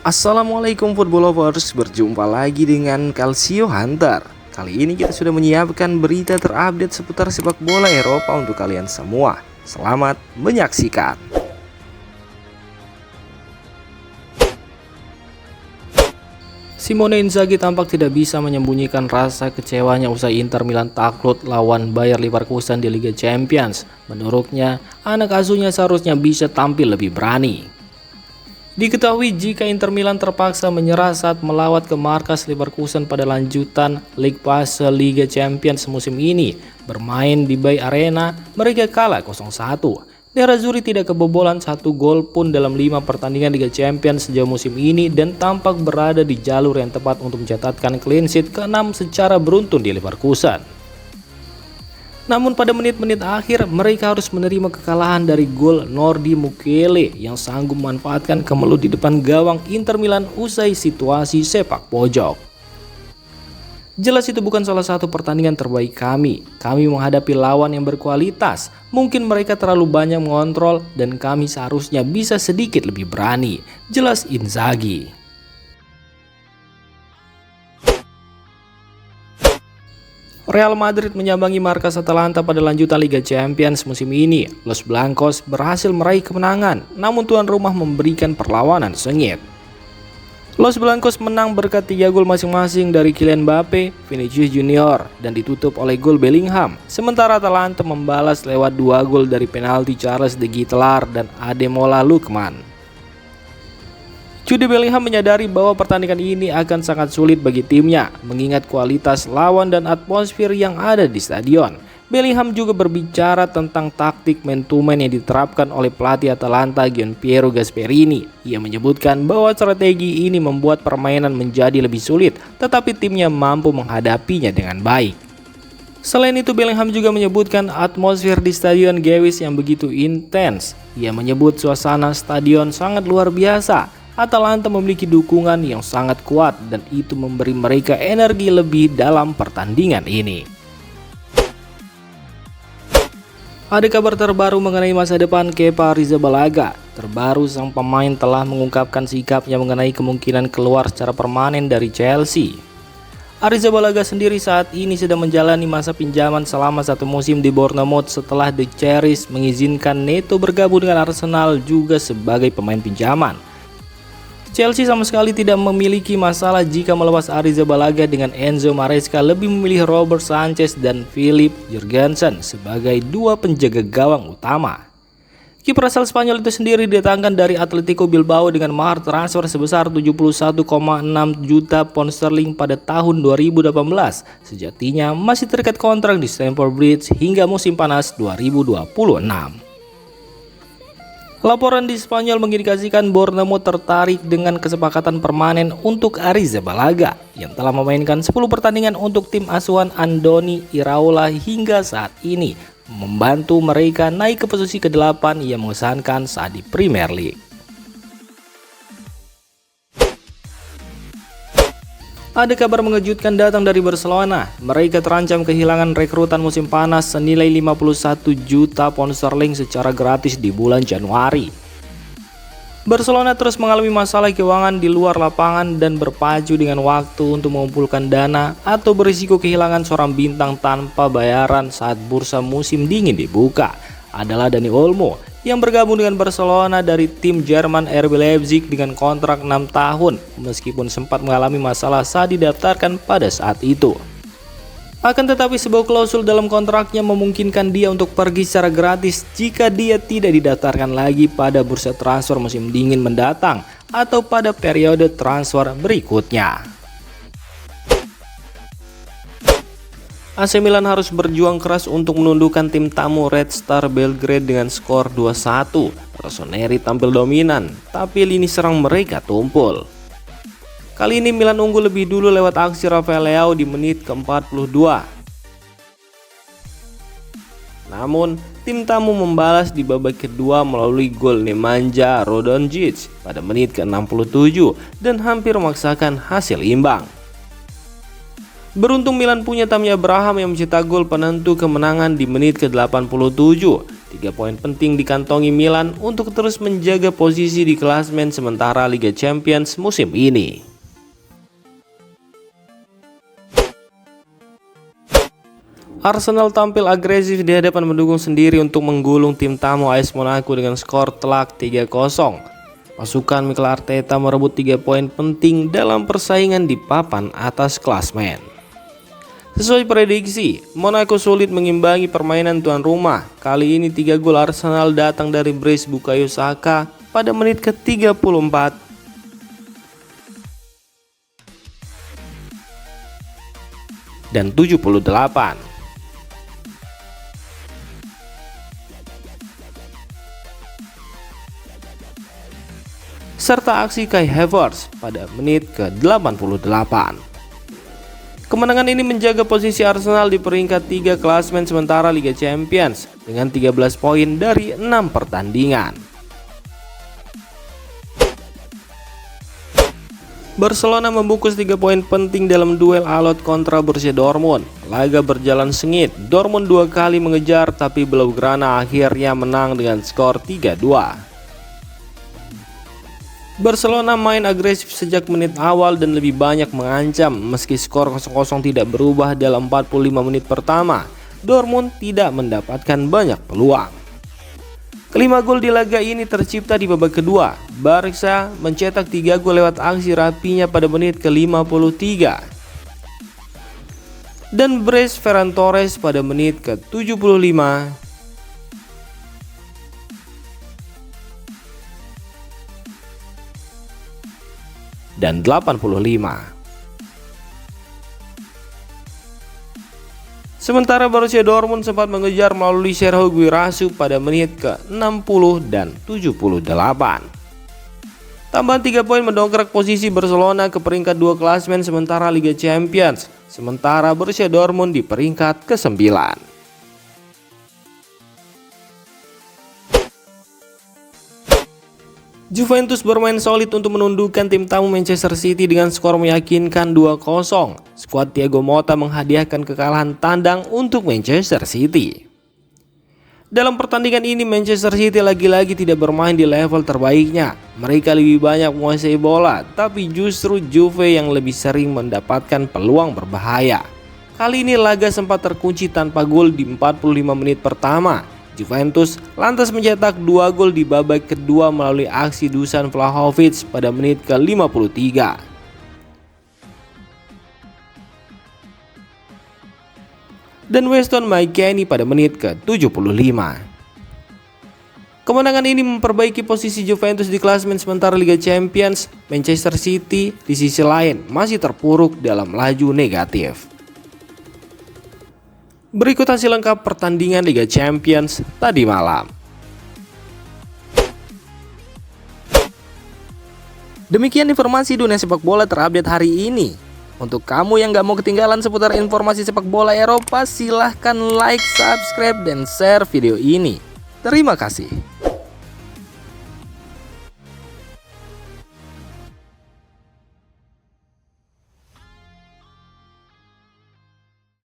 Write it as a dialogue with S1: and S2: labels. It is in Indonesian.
S1: Assalamualaikum football lovers, berjumpa lagi dengan Calcio Hunter. Kali ini kita sudah menyiapkan berita terupdate seputar sepak bola Eropa untuk kalian semua. Selamat menyaksikan. Simone Inzaghi tampak tidak bisa menyembunyikan rasa kecewanya usai Inter Milan takluk lawan Bayer Leverkusen di Liga Champions. Menurutnya, anak asuhnya seharusnya bisa tampil lebih berani. Diketahui jika Inter Milan terpaksa menyerah saat melawat ke markas Leverkusen pada lanjutan League Pass Liga Champions musim ini. Bermain di Bay Arena, mereka kalah 0-1. Nerazzurri tidak kebobolan satu gol pun dalam 5 pertandingan Liga Champions sejauh musim ini dan tampak berada di jalur yang tepat untuk mencatatkan clean sheet ke-6 secara beruntun di Leverkusen. Namun pada menit-menit akhir mereka harus menerima kekalahan dari gol Nordi Mukiele yang sanggup memanfaatkan kemelut di depan gawang Inter Milan usai situasi sepak pojok. Jelas itu bukan salah satu pertandingan terbaik kami. Kami menghadapi lawan yang berkualitas. Mungkin mereka terlalu banyak mengontrol dan kami seharusnya bisa sedikit lebih berani. Jelas Inzaghi. Real Madrid menyambangi markas Atalanta pada lanjutan Liga Champions musim ini. Los Blancos berhasil meraih kemenangan, namun tuan rumah memberikan perlawanan sengit. Los Blancos menang berkat 3 gol masing-masing dari Kylian Mbappe, Vinicius Junior, dan ditutup oleh gol Bellingham. Sementara Atalanta membalas lewat 2 gol dari penalti Charles de Ketelaere dan Ademola Lookman. Jude Bellingham menyadari bahwa pertandingan ini akan sangat sulit bagi timnya, mengingat kualitas lawan dan atmosfer yang ada di stadion. Bellingham juga berbicara tentang taktik man-to-man yang diterapkan oleh pelatih Atalanta Gianpiero Gasperini. Ia menyebutkan bahwa strategi ini membuat permainan menjadi lebih sulit, tetapi timnya mampu menghadapinya dengan baik. Selain itu, Bellingham juga menyebutkan atmosfer di Stadion Gewiss yang begitu intens. Ia menyebut suasana stadion sangat luar biasa. Atalanta memiliki dukungan yang sangat kuat dan itu memberi mereka energi lebih dalam pertandingan ini. Ada kabar terbaru mengenai masa depan Kepa Arrizabalaga. Terbaru, sang pemain telah mengungkapkan sikapnya mengenai kemungkinan keluar secara permanen dari Chelsea. Arrizabalaga sendiri saat ini sedang menjalani masa pinjaman selama 1 musim di Bournemouth setelah The Cherries mengizinkan Neto bergabung dengan Arsenal juga sebagai pemain pinjaman. Chelsea sama sekali tidak memiliki masalah jika melepas Arrizabalaga dengan Enzo Maresca lebih memilih Robert Sanchez dan Philip Jurgensen sebagai 2 penjaga gawang utama. Kiper asal Spanyol itu sendiri didatangkan dari Atletico Bilbao dengan mahar transfer sebesar 71,6 juta pound sterling pada tahun 2018. Sejatinya masih terikat kontrak di Stamford Bridge hingga musim panas 2026. Laporan di Spanyol mengindikasikan Bournemouth tertarik dengan kesepakatan permanen untuk Arrizabalaga yang telah memainkan 10 pertandingan untuk tim asuhan Andoni Iraola hingga saat ini, membantu mereka naik ke posisi ke-8 yang mengesankan saat di Premier League. Ada kabar mengejutkan datang dari Barcelona. Mereka terancam kehilangan rekrutan musim panas senilai 51 juta pound sterling secara gratis di bulan Januari. Barcelona terus mengalami masalah keuangan di luar lapangan dan berpacu dengan waktu untuk mengumpulkan dana atau berisiko kehilangan seorang bintang tanpa bayaran saat bursa musim dingin dibuka. Adalah Dani Olmo yang bergabung dengan Barcelona dari tim Jerman RB Leipzig dengan kontrak 6 tahun meskipun sempat mengalami masalah saat didaftarkan pada saat itu. Akan tetapi sebuah klausul dalam kontraknya memungkinkan dia untuk pergi secara gratis jika dia tidak didaftarkan lagi pada bursa transfer musim dingin mendatang atau pada periode transfer berikutnya. AC Milan harus berjuang keras untuk menundukkan tim tamu Red Star Belgrade dengan skor 2-1. Rossoneri tampil dominan, tapi lini serang mereka tumpul. Kali ini Milan unggul lebih dulu lewat aksi Rafael Leao di menit ke-42. Namun, tim tamu membalas di babak kedua melalui gol Nemanja Radonjic pada menit ke-67 dan hampir memaksakan hasil imbang. Beruntung Milan punya Tammy Abraham yang mencetak gol penentu kemenangan di menit ke-87. 3 poin penting dikantongi Milan untuk terus menjaga posisi di klasemen sementara Liga Champions musim ini. Arsenal tampil agresif di hadapan pendukung sendiri untuk menggulung tim tamu AS Monaco dengan skor telak 3-0. Pasukan Mikel Arteta merebut 3 poin penting dalam persaingan di papan atas klasemen. Sesuai prediksi, Monaco sulit mengimbangi permainan tuan rumah. Kali ini 3 gol Arsenal datang dari Brice Bukayo Saka pada menit ke-34 dan 78. Serta aksi Kai Havertz pada menit ke-88. Kemenangan ini menjaga posisi Arsenal di peringkat 3 klasemen sementara Liga Champions dengan 13 poin dari 6 pertandingan. Barcelona membungkus 3 poin penting dalam duel alot kontra Borussia Dortmund. Laga berjalan sengit, Dortmund 2 kali mengejar tapi Blaugrana akhirnya menang dengan skor 3-2. Barcelona main agresif sejak menit awal dan lebih banyak mengancam. Meski skor 0-0 tidak berubah dalam 45 menit pertama, Dortmund tidak mendapatkan banyak peluang. Kelima gol di laga ini tercipta di babak kedua. Barca mencetak 3 gol lewat aksi rapinya pada menit ke-53. Dan Brice Ferran Torres pada menit ke-75. Dan 85. Sementara Borussia Dortmund sempat mengejar melalui Serhou Guirassy pada menit ke-60 dan 78. Tambahan 3 poin mendongkrak posisi Barcelona ke peringkat 2 klasemen sementara Liga Champions, sementara Borussia Dortmund di peringkat ke-9. Juventus bermain solid untuk menundukkan tim tamu Manchester City dengan skor meyakinkan 2-0. Skuad Thiago Motta menghadiahkan kekalahan tandang untuk Manchester City. Dalam pertandingan ini Manchester City lagi-lagi tidak bermain di level terbaiknya. Mereka lebih banyak menguasai bola, tapi justru Juve yang lebih sering mendapatkan peluang berbahaya. Kali ini laga sempat terkunci tanpa gol di 45 menit pertama. Juventus lantas mencetak 2 gol di babak kedua melalui aksi Dusan Vlahovic pada menit ke-53. Dan Weston McKennie pada menit ke-75. Kemenangan ini memperbaiki posisi Juventus di klasemen sementara Liga Champions. Manchester City di sisi lain masih terpuruk dalam laju negatif. Berikut hasil lengkap pertandingan Liga Champions tadi malam. Demikian informasi dunia sepak bola terupdate hari ini. Untuk kamu yang gak mau ketinggalan seputar informasi sepak bola Eropa, silahkan like, subscribe, dan share video ini. Terima kasih.